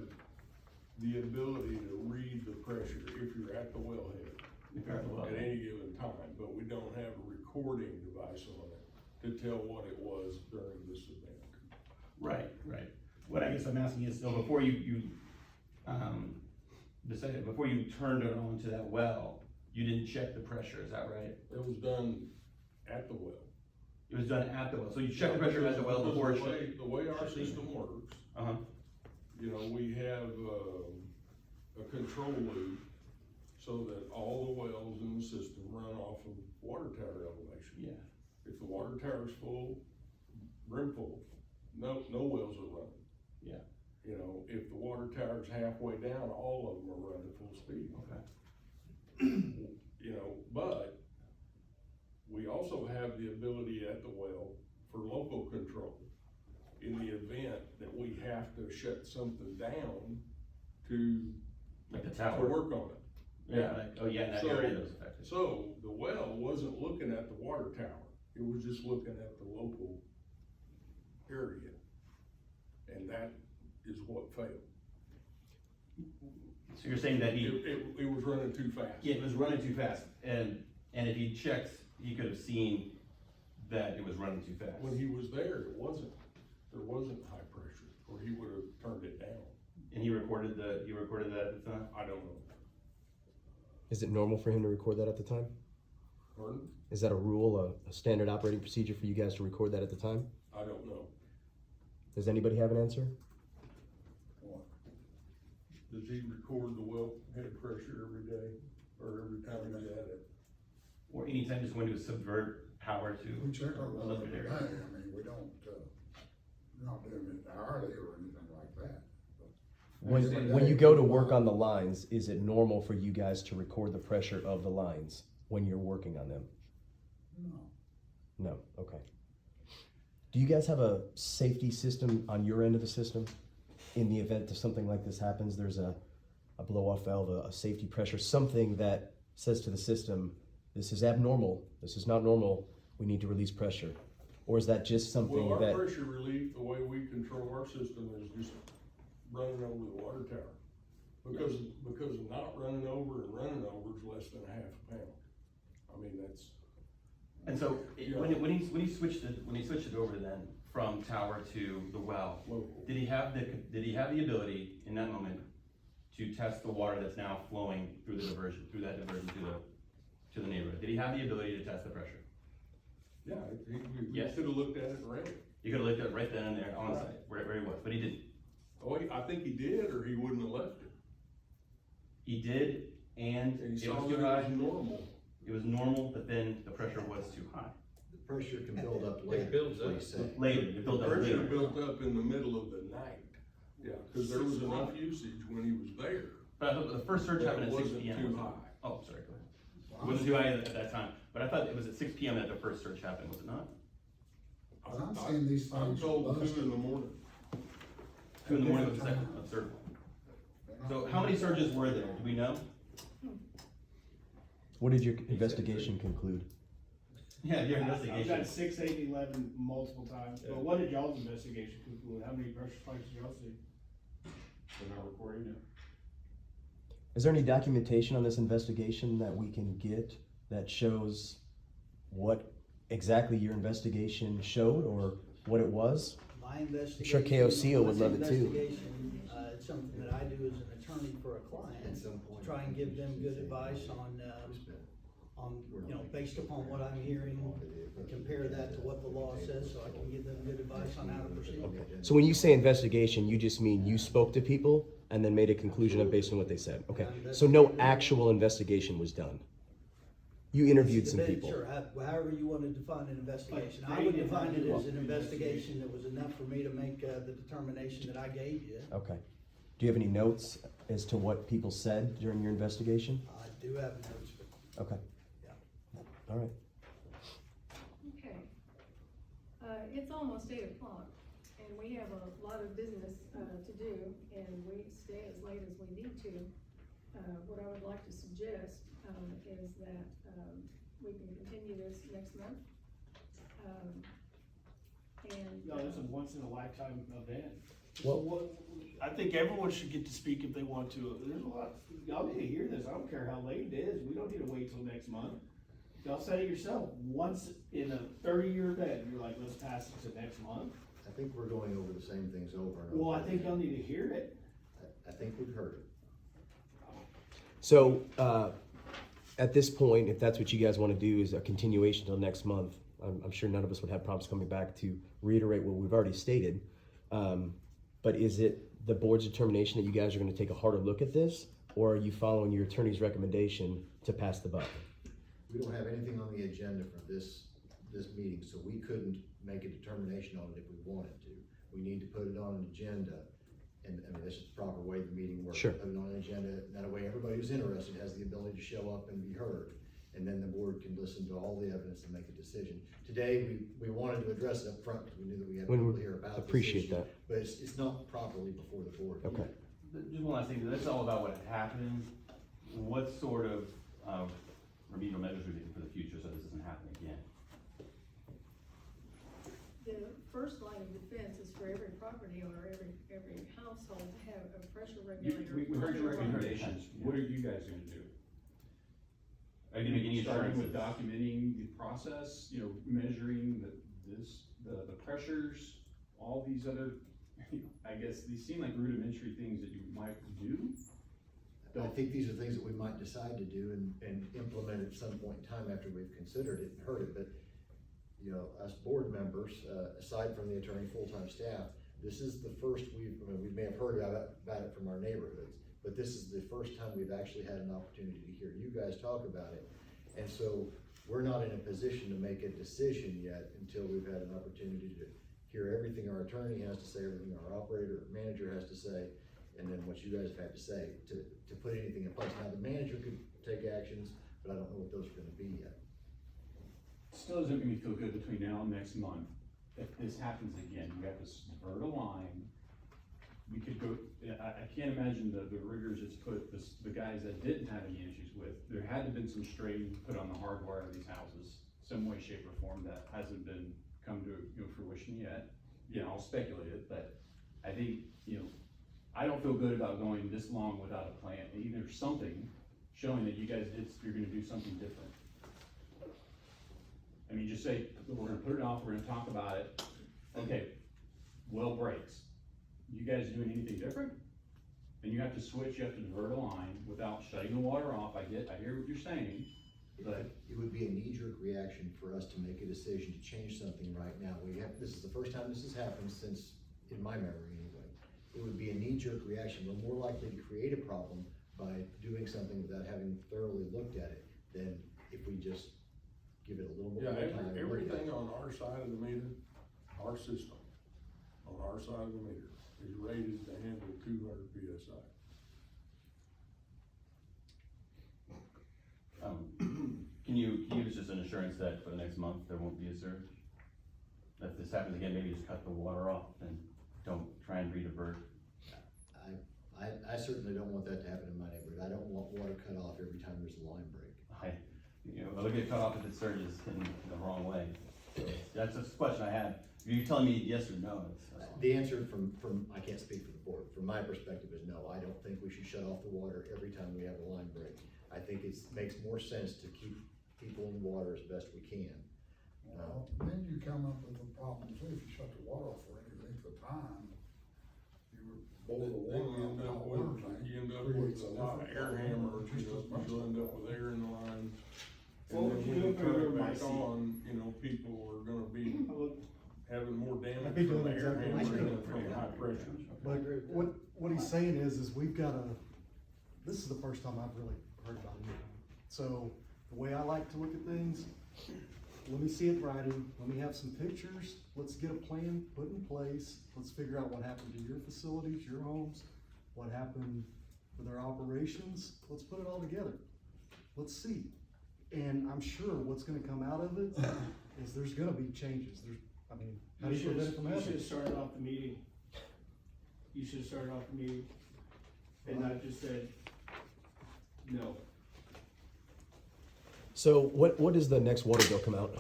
the ability to read the pressure if you're at the wellhead If you're at the well. at any given time, but we don't have a recording device on it to tell what it was during this event. Right. What I guess I'm asking is, so before you decided, before you turned it on to that well, you didn't check the pressure, is that right? It was done at the well. It was done at the well, so you checked the pressure at the well Because before it the way our system works, Uh-huh, you know, we have a control loop so that all the wells in the system run off of water tower elevation. yeah, If the water tower's full, brim full, no wells are running. yeah, You know, if the water tower's halfway down, all of them are running full speed. okay. You know, but we also have the ability at the well for local control. In the event that we have to shut something down to Like the to tower. work on it. Yeah, like, oh yeah, in that So- area that was affected. So the well wasn't looking at the water tower, it was just looking at the local area. And that is what failed. So you're saying that It was running too fast. yeah, it was running too fast, and if he checked, he could have seen that it was running too fast. When he was there, there wasn't high pressure, or he would have turned it down. And he recorded that at the time? I don't know. Is it normal for him to record that at the time? Pardon? Is that a rule, a standard operating procedure for you guys to record that at the time? I don't know. Does anybody have an answer? What? Does he record the well head pressure every day, or every time he's at it? Or anytime just when to subvert power to We check our a well limited every day, area? I mean, we don't, we're not doing it hourly or anything like that. When you go to work on the lines, is it normal for you guys to record the pressure of the lines when you're working on them? No. No, okay. Do you guys have a safety system on your end of the system? In the event that something like this happens, there's a blow-off valve, a safety pressure, something that says to the system, this is abnormal, this is not normal, we need to release pressure? Or is that just something Well, our that, pressure relief, the way we control our system is just running over the water tower. Because not running over and running over is less than a half a pound. I mean, that's, And so, Yeah. when he switched it over then, from tower to the well, local. did he have the ability in that moment to test the water that's now flowing through that diversion to the neighborhood? Did he have the ability to test the pressure? Yeah, he Yes. could have looked at it and ran it. You could have looked at it right then and there on site, where he was, but he didn't. Oh, I think he did, or he wouldn't have left it. He did, and And he it saw was that too it high. was normal. It was normal, but then the pressure was too high. pressure can build up later. builds is what up. he's saying. Later, it built up Pressure later. built up in the middle of the night, yeah, cause there was enough usage when he was there. But I thought the first surge happened at That 6 wasn't PM. too wasn't it? high. Oh, sorry, go ahead. It wasn't too high at that time, but I thought it was at 6 PM that the first surge happened, was it not? I'm seeing these I'm things told busted. 2 in the morning. 2 in the morning of the second, of third. So how many surges were there, do we know? What did your investigation conclude? Yeah, your I've got investigation. 6, 8, 11 multiple times, but what did y'all's investigation conclude? How many pressure spikes did y'all see? We're not recording it. Is there any documentation on this investigation that we can get that shows what exactly your investigation showed or what it was? My investigation. sure KOCO would love it too. Investigation, it's something that I do as an attorney for a client, At some point. try and give them good advice on, you know, based upon what I'm hearing, compare that to what the law says, so I can give them good advice on how to proceed. So when you say investigation, you just mean you spoke to people and then made a conclusion based on what they said? Okay, so no actual investigation was done? You interviewed some people? Sure, however you want to define an investigation. I would define it as an investigation that was enough for me to make the determination that I gave you. Okay. Do you have any notes as to what people said during your investigation? I do have notes, but Okay. Yeah. All right. Okay. It's almost 8 o'clock, and we have a lot of business, to do, and we stay as late as we need to. What I would like to suggest, is that, we can continue this next month. And. No, this is a once in a lifetime event. Well- I think everyone should get to speak if they want to. There's a lot, y'all need to hear this. I don't care how late it is. We don't need to wait till next month. Y'all said it yourself, once in a 30-year event, you're like, let's pass it to next month. I think we're going over the same things over and over. Well, I think y'all need to hear it. I think we've heard it. So, at this point, if that's what you guys want to do is a continuation till next month, I'm sure none of us would have problems coming back to reiterate what we've already stated. But is it the board's determination that you guys are going to take a harder look at this? Or are you following your attorney's recommendation to pass the buck? We don't have anything on the agenda for this meeting, so we couldn't make a determination on it if we wanted to. We need to put it on an agenda, and I mean, this is the proper way the meeting works. Sure. Put it on an agenda, and that way everybody who's interested has the ability to show up and be heard. And then the board can listen to all the evidence and make a decision. Today, we wanted to address it up front because we knew that we had people here about this Appreciate issue, that. but it's not properly before the board. Okay. Just one last thing, that's all about what happened. What sort of, remedial measures are we taking for the future so this doesn't happen again? The first line of defense is for every property owner, every household to have a pressure regulator. We heard your on their home. recommendations, what are you guys gonna do? Are you gonna make any Starting with assurances? documenting the process, you know, measuring the pressures, all these other, I guess, these seem like rudimentary things that you might do. I think these are things that we might decide to do and implement at some point in time after we've considered it and heard it, but, you know, us board members, aside from the attorney, full-time staff, this is the first we may have heard about it from our neighborhoods, but this is the first time we've actually had an opportunity to hear you guys talk about it. And so we're not in a position to make a decision yet until we've had an opportunity to hear everything our attorney has to say, everything our operator, manager has to say, and then what you guys have had to say to put anything in place. Now, the manager could take actions, but I don't know what those are gonna be yet. Still doesn't make me feel good between now and next month. If this happens again, you have to divert a line. We could go, I can't imagine the rigors it's put the guys that didn't have any issues with. There had to have been some strain put on the hardware of these houses, some way, shape, or form that hasn't been come to, you know, fruition yet. You know, I'll speculate it, but I think, you know, I don't feel good about going this long without a plan, either something showing that you guys you're gonna do something different. I mean, just say, we're gonna put it off, we're gonna talk about it, okay, well breaks. You guys doing anything different? And you have to switch, you have to divert a line without shutting the water off, I hear what you're saying, but. It would be a knee-jerk reaction for us to make a decision to change something right now. This is the first time this has happened since, in my memory anyway. It would be a knee-jerk reaction. We're more likely to create a problem by doing something without having thoroughly looked at it than if we just give it a little bit Yeah, more time. everything on our side of the meter, our system, on our side of the meter, is rated to handle 200 PSI. Can you give us just an assurance that for the next month, there won't be a surge? If this happens again, maybe just cut the water off and don't try and redivert. I certainly don't want that to happen in my neighborhood. I don't want water cut off every time there's a line break. It'll get cut off if it surges in the wrong way. That's just a question I had. You're telling me yes or no. The answer from, I can't speak for the board, from my perspective is no. I don't think we should shut off the water every time we have a line break. I think makes more sense to keep people in water as best we can. Well, then you come up with a problem too, if you shut the water off for any length of time, you would boil the Then water out in the water tank. you end up creates with a lot of air different hammer, problem, just as much. you'll end up with air in the lines. What And would then you when do you if we cut were it by back sea? on, people are gonna be having more damage I'd be from doing the air exactly hammer what than you're from the high pressure. But what he's saying is we've got this is the first time I've really heard about it. So the way I like to look at things, let me see it writing, let me have some pictures, let's get a plan put in place, let's figure out what happened to your facilities, your homes, what happened with our operations, let's put it all together. Let's see. And I'm sure what's gonna come out of it is there's gonna be changes. How do you prevent it from You should happening? have started off the meeting. You should have started off the meeting and not just said, no. So what does the next water bill come out?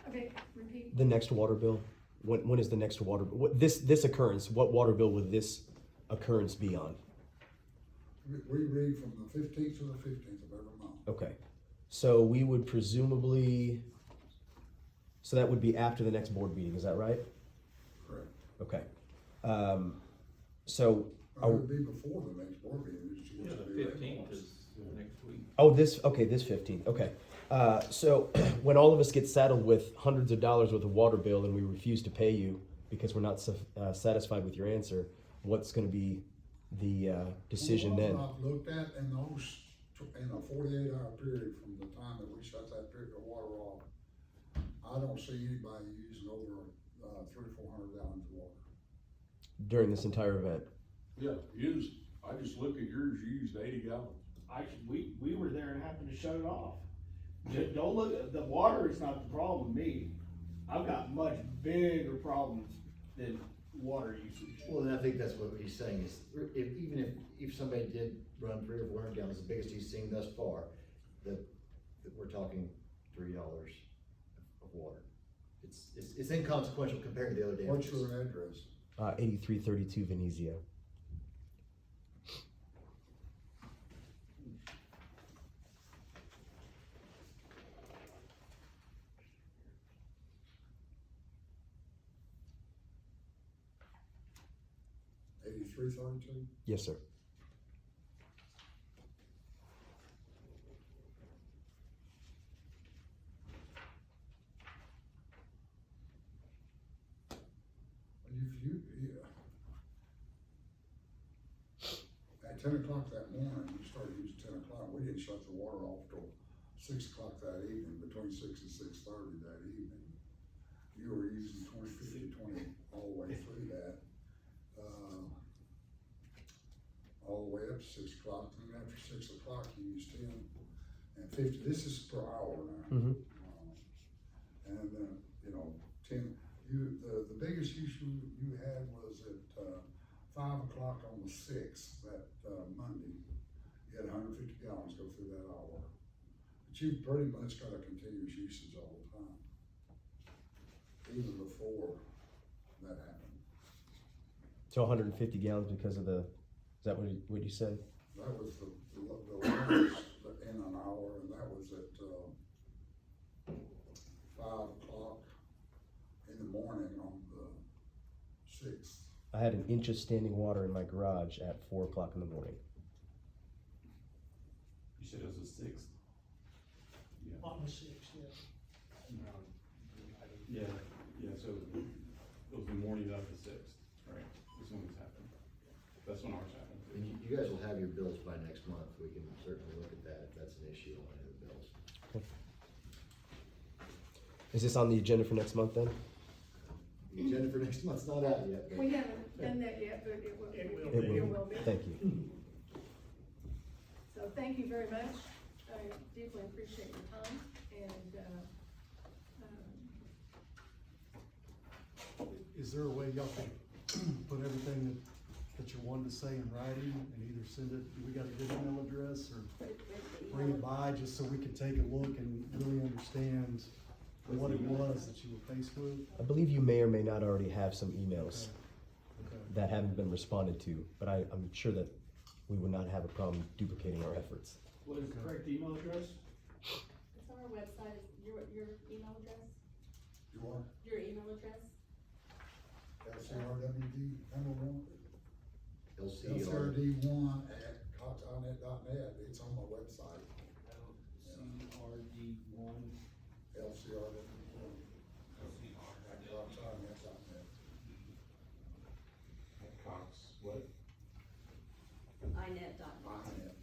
Okay, repeat. The next water bill? When is the next water, this occurrence, what water bill would this occurrence be on? We read from the 15th to the 15th of every month. Okay, so we would presumably, so that would be after the next board meeting, is that right? Correct. Okay. So, It would be before the next board meeting. It's Yeah, supposed to the be fifteenth late. is next week. oh, this 15th, okay. So when all of us get saddled with hundreds of dollars worth of water bill and we refuse to pay you because we're not satisfied with your answer, what's gonna be the decision Well, then? I've looked at in in a 48-hour period from the time that we shut that period of water off, I don't see anybody using over 300 or 400 gallons of water. During this entire event? Yeah, I just look at yours, you used 80 gallons. We were there and happened to shut it off. Don't look, the water is not the problem with me. I've got much bigger problems than water usage. Well, and I think that's what he's saying is, even if somebody did run 300 or 400 gallons, the biggest he's seen thus far, that we're talking $3 of water. It's inconsequential compared to the other What's damages. your address? 8332 Venezia. $83.32? Yes, sir. At 10 o'clock that morning, you started using 10 o'clock, we didn't shut the water off till 6 o'clock that evening, between 6 and 6:30 that evening. You were using 20, 50, 20 all the way through that, all the way up to 6 o'clock, and then after 6 o'clock, you used 10 and 50, this is per hour now. Mhm. And then, 10, the biggest issue you had was at 5 o'clock on the 6th, that Monday. You had 150 gallons go through that hour. But you pretty much got a continuous usage all the time, even before that happened. So 150 gallons because of is that what you said? That was the longest in an hour, and that was at 5 o'clock in the morning on the 6th. I had an inch of standing water in my garage at 4 o'clock in the morning. You said it was the 6th? Yeah. On the 6th, yeah. Yeah, so it was the morning of the 6th, right? That's when this happened. That's when ours happened. And you guys will have your bills by next month. We can certainly look at that if that's an issue on any of the bills. Is this on the agenda for next month then? The agenda for next month's not out yet, but We haven't done that yet, but it will, It will It be. will. Thank you. So thank you very much. I deeply appreciate your time and, Is there a way y'all can put everything that you wanted to say in writing and either send it, we got a good email address, or bring it by just so we can take a look and really understand what it was that you were faced with? I believe you may or may not already have some emails Okay. that haven't been responded to, but I'm sure that we would not have a problem duplicating our efforts. What is the correct email address? It's on our website, is your email address, You are your email address? LCRWD #1, LCR, LCRD1@coxonet.net, it's on my website, CRD1. LCRWD1. @coxonet.net. Cox, what? inet.net.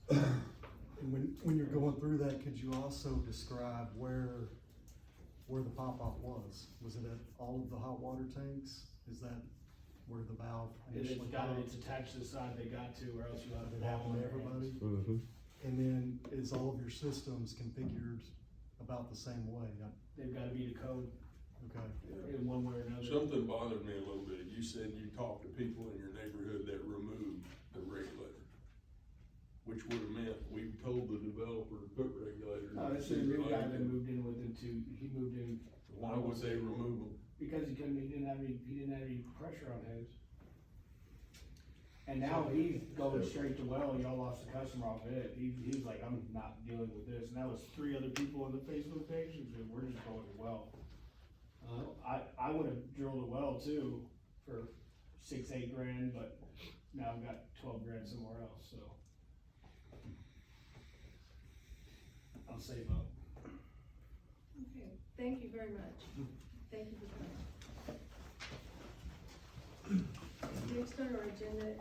.net. And when you're going through that, could you also describe where the pop-off was? Was it at all of the hot water tanks? Is that where the valve It's initially got it, popped? it's attached to the side they got to, or else you have Did to it happen to everybody? Mm-hmm. And then is all of your systems configured about the same way? They've gotta be the code Okay, in one way or another. Something bothered me a little bit. You said you talked to people in your neighborhood that removed the regulator, which would have meant we told the developer to put regulators. No, this is a new guy that moved in with him too, he moved in. Why would they remove them? Because he didn't have any pressure on his. And now he's going straight to well, y'all lost the customer off of it, he's like, I'm not dealing with this, and that was 3 other people on the Facebook page, who said, we're just going to well. I would've drilled a well too, for 6-8 grand, but now I've got 12 grand somewhere else, so. I'll save up. okay, thank you very much. Thank you for coming. Next on our agenda is